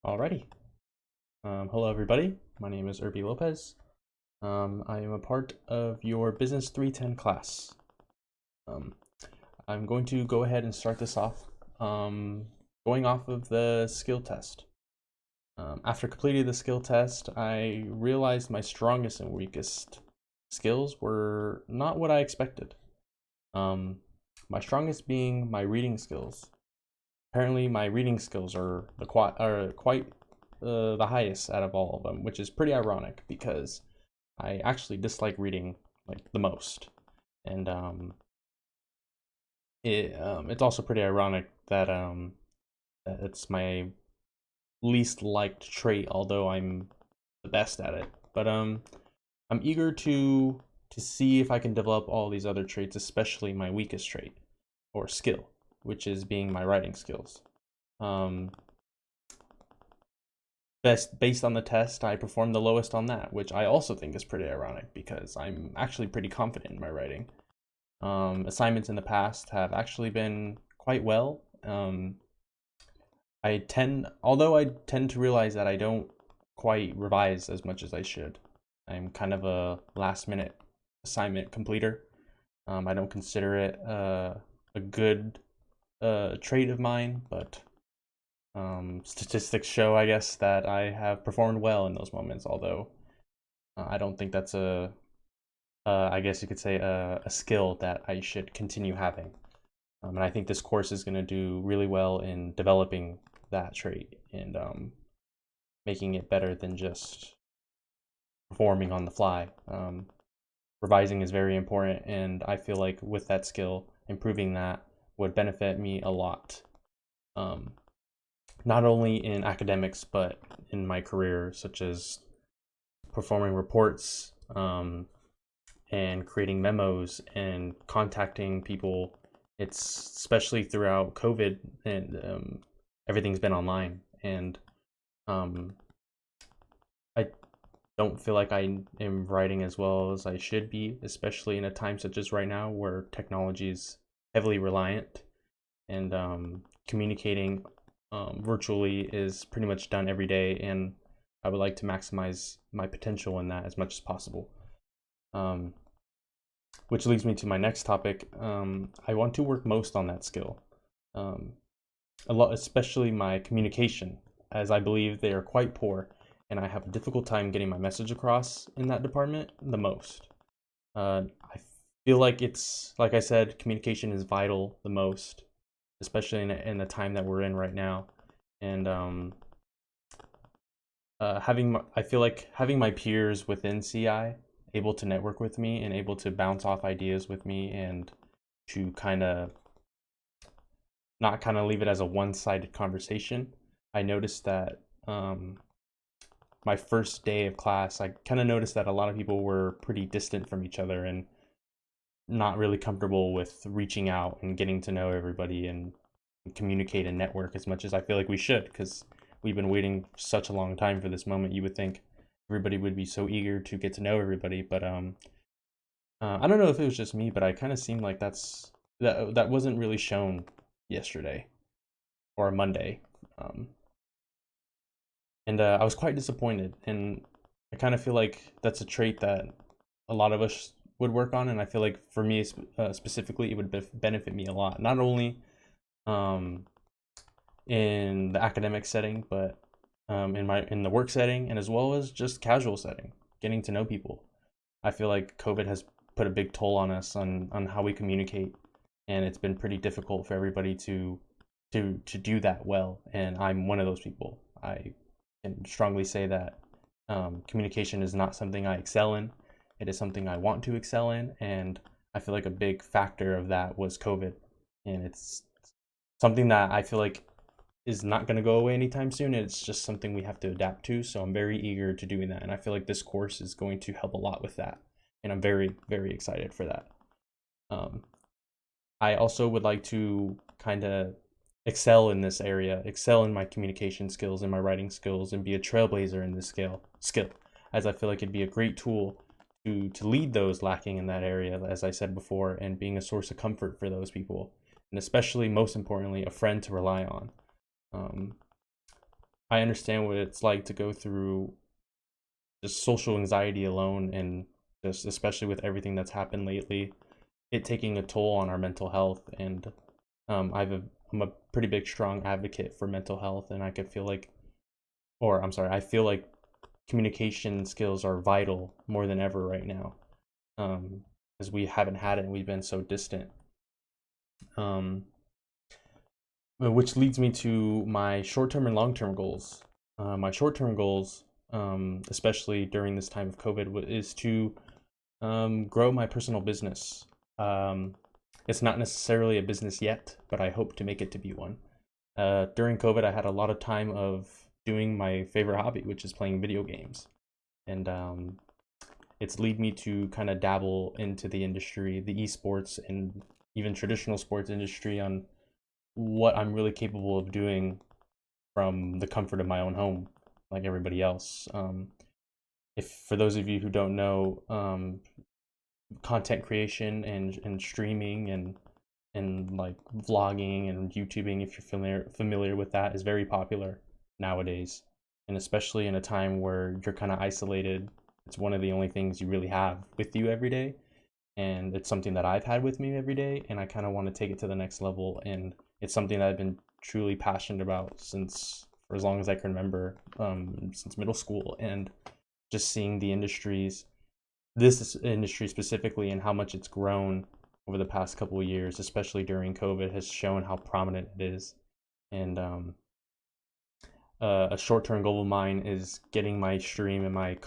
Alrighty. Hello, everybody. My name is Irby Lopez. I am a part of your Business 310 class. Um, I'm going to go ahead and start this off going off of the skill test. After completing the skill test, I realized my strongest and weakest skills were not what I expected. Um, my strongest being my reading skills. Apparently, my reading skills are quite the highest out of all of them, which is pretty ironic because I actually dislike reading like the most, and it's also pretty ironic that it's my least liked trait, although I'm the best at it. But I'm eager to see if I can develop all these other traits, especially my weakest trait or skill, which is being my writing skills. Um, best based on the test, I performed the lowest on that, which I also think is pretty ironic because I'm actually pretty confident in my writing. Assignments in the past have actually been quite well. Although I tend to realize that I don't quite revise as much as I should. I'm kind of a last minute assignment completer. I don't consider it a good trait of mine, but statistics show, I guess, that I have performed well in those moments, although I don't think that's I guess you could say, a skill that I should continue having. And I think this course is going to do really well in developing that trait and making it better than just performing on the fly. Revising is very important, and I feel like with that skill, improving that would benefit me a lot. Um, Not only in academics, but in my career, such as performing reports, and creating memos and contacting people. It's especially throughout COVID and everything's been online. And um, I don't feel like I am writing as well as I should be, especially in a time such as right now where technology is heavily reliant and communicating virtually is pretty much done every day. And I would like to maximize my potential in that as much as possible. Um, which leads me to my next topic. I want to work most on that skill, um, a lot, especially my communication, as I believe they are quite poor, and I have a difficult time getting my message across in that department the most. I feel like it's like I said, communication is vital the most, especially in the time that we're in right now, and I feel like having my peers within CI able to network with me and able to bounce off ideas with me and to kind of not kind of leave it as a one-sided conversation. I noticed that my first day of class, I kind of noticed that a lot of people were pretty distant from each other and not really comfortable with reaching out and getting to know everybody and communicate and network as much as I feel like we should, because we've been waiting such a long time for this moment. You would think everybody would be so eager to get to know everybody, but I don't know if it was just me, but I kind of seemed like that wasn't really shown yesterday or Monday, um, and I was quite disappointed. And I kind of feel like that's a trait that a lot of us would work on, and I feel like for me specifically, it would benefit me a lot. Not only um, in the academic setting, but in the work setting, and as well as just casual setting, getting to know people. I feel like COVID has put a big toll on us on how we communicate, and it's been pretty difficult for everybody to do that well. And I'm one of those people. I can strongly say that communication is not something I excel in. It is something I want to excel in, and I feel like a big factor of that was COVID, and it's something that I feel like is not going to go away anytime soon. It's just something we have to adapt to. So I'm very eager to doing that, and I feel like this course is going to help a lot with that, and I'm very very excited for that. Um, I also would like to kind of excel in this area, excel in my communication skills and my writing skills, and be a trailblazer in this skill, as I feel like it'd be a great tool to lead those lacking in that area, as I said before, and being a source of comfort for those people, and especially most importantly, a friend to rely on. Um, I understand what it's like to go through just social anxiety alone, and just especially with everything that's happened lately, it taking a toll on our mental health. And I'm a pretty big strong advocate for mental health, and I could feel like, or I'm sorry, I feel like communication skills are vital more than ever right now, um, as we haven't had it and we've been so distant. Um, which leads me to my short-term and long-term goals. My short-term goals, especially during this time of COVID, is to grow my personal business. Um, it's not necessarily a business yet, but I hope to make it to be one. During COVID, I had a lot of time of doing my favorite hobby, which is playing video games, and it's lead me to kind of dabble into the industry, the esports, and even traditional sports industry on what I'm really capable of doing from the comfort of my own home, like everybody else. If for those of you who don't know, content creation and streaming and like vlogging and YouTubing, if you're familiar with that, is very popular nowadays, and especially in a time where you're kind of isolated. It's one of the only things you really have with you every day, and it's something that I've had with me every day, and I kind of want to take it to the next level. And it's something that I've been truly passionate about since for as long as I can remember, since middle school. And just seeing this industry specifically, and how much it's grown over the past couple of years, especially during COVID, has shown how prominent it is. And a short-term goal of mine is getting my stream and my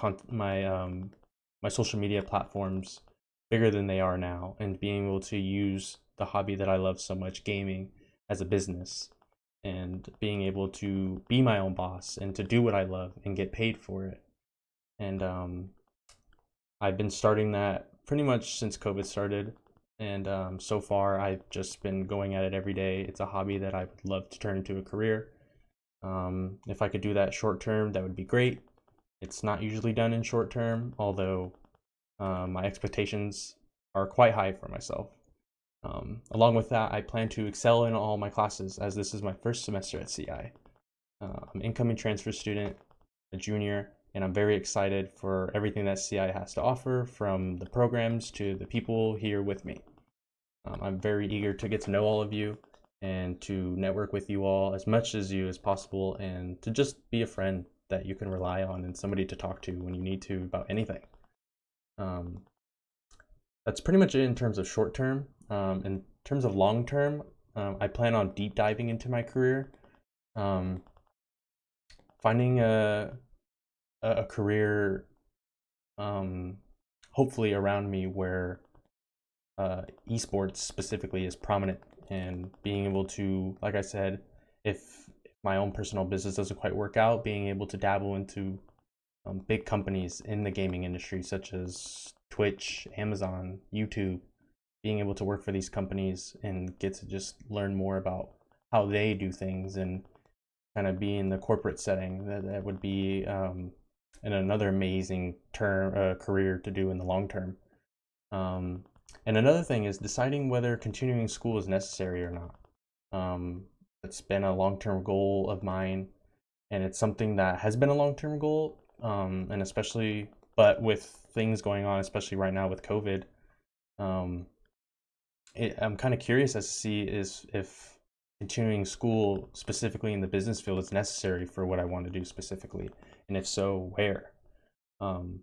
social media platforms bigger than they are now, and being able to use the hobby that I love so much, gaming, as a business, and being able to be my own boss and to do what I love and get paid for it. And I've been starting that pretty much since COVID started, and so far I've just been going at it every day. It's a hobby that I would love to turn into a career. If I could do that short term, that would be great. It's not usually done in short term, although my expectations are quite high for myself. Along with that, I plan to excel in all my classes, as this is my first semester at CI. I'm an incoming transfer student, a junior, and I'm very excited for everything that CI has to offer, from the programs to the people here with me. I'm very eager to get to know all of you and to network with you all as much as you as possible, and to just be a friend that you can rely on and somebody to talk to when you need to about anything. Um, that's pretty much it in terms of short term. In terms of long term, I plan on deep diving into my career, um, finding a career, um, hopefully around me, where esports specifically is prominent, and being able to, like I said, if my own personal business doesn't quite work out, being able to dabble into big companies in the gaming industry, such as Twitch, Amazon, YouTube, being able to work for these companies and get to just learn more about how they do things, and kind of be in the corporate setting. That would be and another amazing career to do in the long term. Um, and another thing is deciding whether continuing school is necessary or not. It's been a long term goal of mine, and it's something that has been a long term goal. And especially, but with things going on, especially right now with COVID, um, I'm kind of curious as to see is if continuing school specifically in the business field is necessary for what I want to do specifically, and if so, where. Um,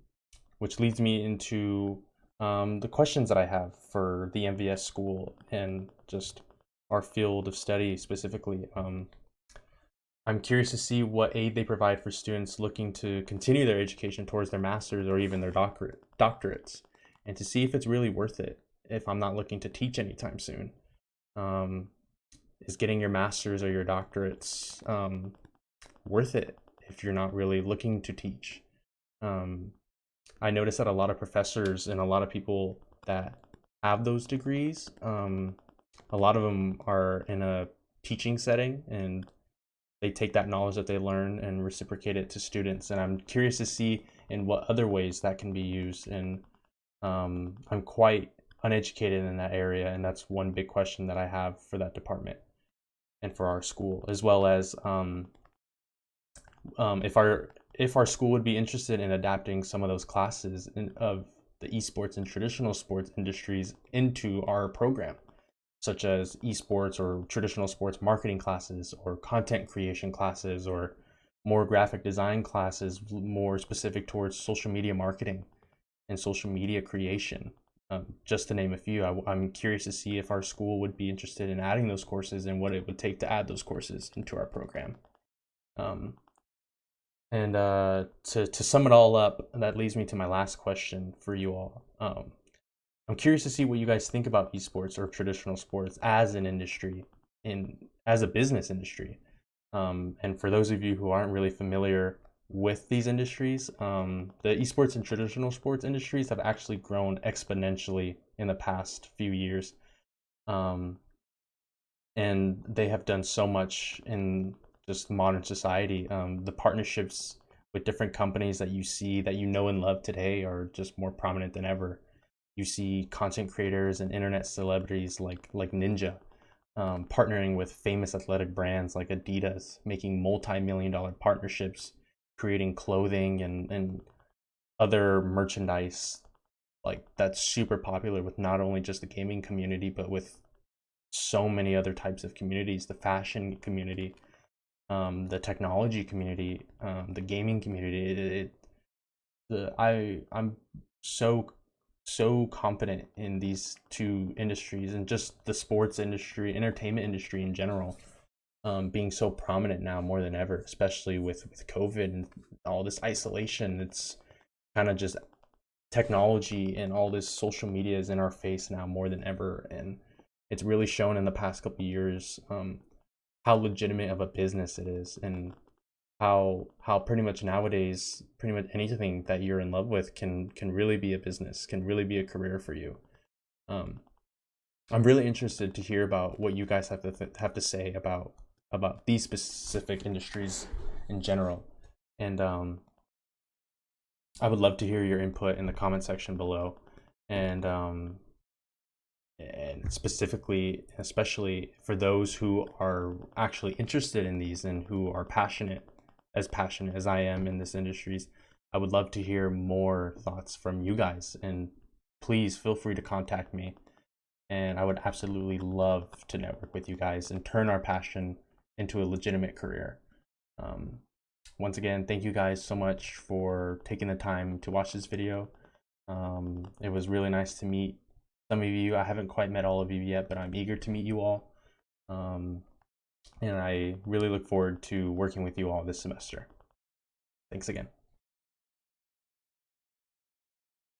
which leads me into the questions that I have for the MVS school and just our field of study specifically. I'm curious to see what aid they provide for students looking to continue their education towards their master's or even their doctorates, and to see if it's really worth it if I'm not looking to teach anytime soon. Um, is getting your master's or your doctorates worth it if you're not really looking to teach? Um, I notice that a lot of professors and a lot of people that have those degrees, a lot of them are in a teaching setting, and they take that knowledge that they learn and reciprocate it to students. And I'm curious to see in what other ways that can be used. And I'm quite uneducated in that area, and that's one big question that I have for that department and for our school, as well as if our school would be interested in adapting some of those classes of the esports and traditional sports industries into our program, such as esports or traditional sports marketing classes or content creation classes or more graphic design classes more specific towards social media marketing and social media creation, just to name a few. I'm curious to see if our school would be interested in adding those courses and what it would take to add those courses into our program. And to sum it all up, that leads me to my last question for you all. I'm curious to see what you guys think about esports or traditional sports as an industry, as a business industry. And for those of you who aren't really familiar with these industries, the esports and traditional sports industries have actually grown exponentially in the past few years. And they have done so much in just modern society. The partnerships with different companies that you see, that you know and love today, are just more prominent than ever. You see content creators and internet celebrities like Ninja, partnering with famous athletic brands like Adidas, making multi-million-dollar partnerships, creating clothing and other merchandise like that's super popular with not only just the gaming community, but with so many other types of communities: the fashion community, the technology community, the gaming community. I'm so confident in these two industries, and just the sports industry, entertainment industry in general, being so prominent now more than ever, especially with COVID and all this isolation. It's kind of just technology and all this social media is in our face now more than ever, and it's really shown in the past couple of years how legitimate of a business it is, and how pretty much nowadays pretty much anything that you're in love with can really be a business, can really be a career for you. I'm really interested to hear about what you guys have to say about these specific industries in general, and I would love to hear your input in the comment section below, and specifically, especially for those who are actually interested in these and who are passionate as I am in this industries. I would love to hear more thoughts from you guys, and please feel free to contact me. And I would absolutely love to network with you guys and turn our passion into a legitimate career. Once again, thank you guys so much for taking the time to watch this video. It was really nice to meet some of you. I haven't quite met all of you yet, but I'm eager to meet you all. And I really look forward to working with you all this semester. Thanks again.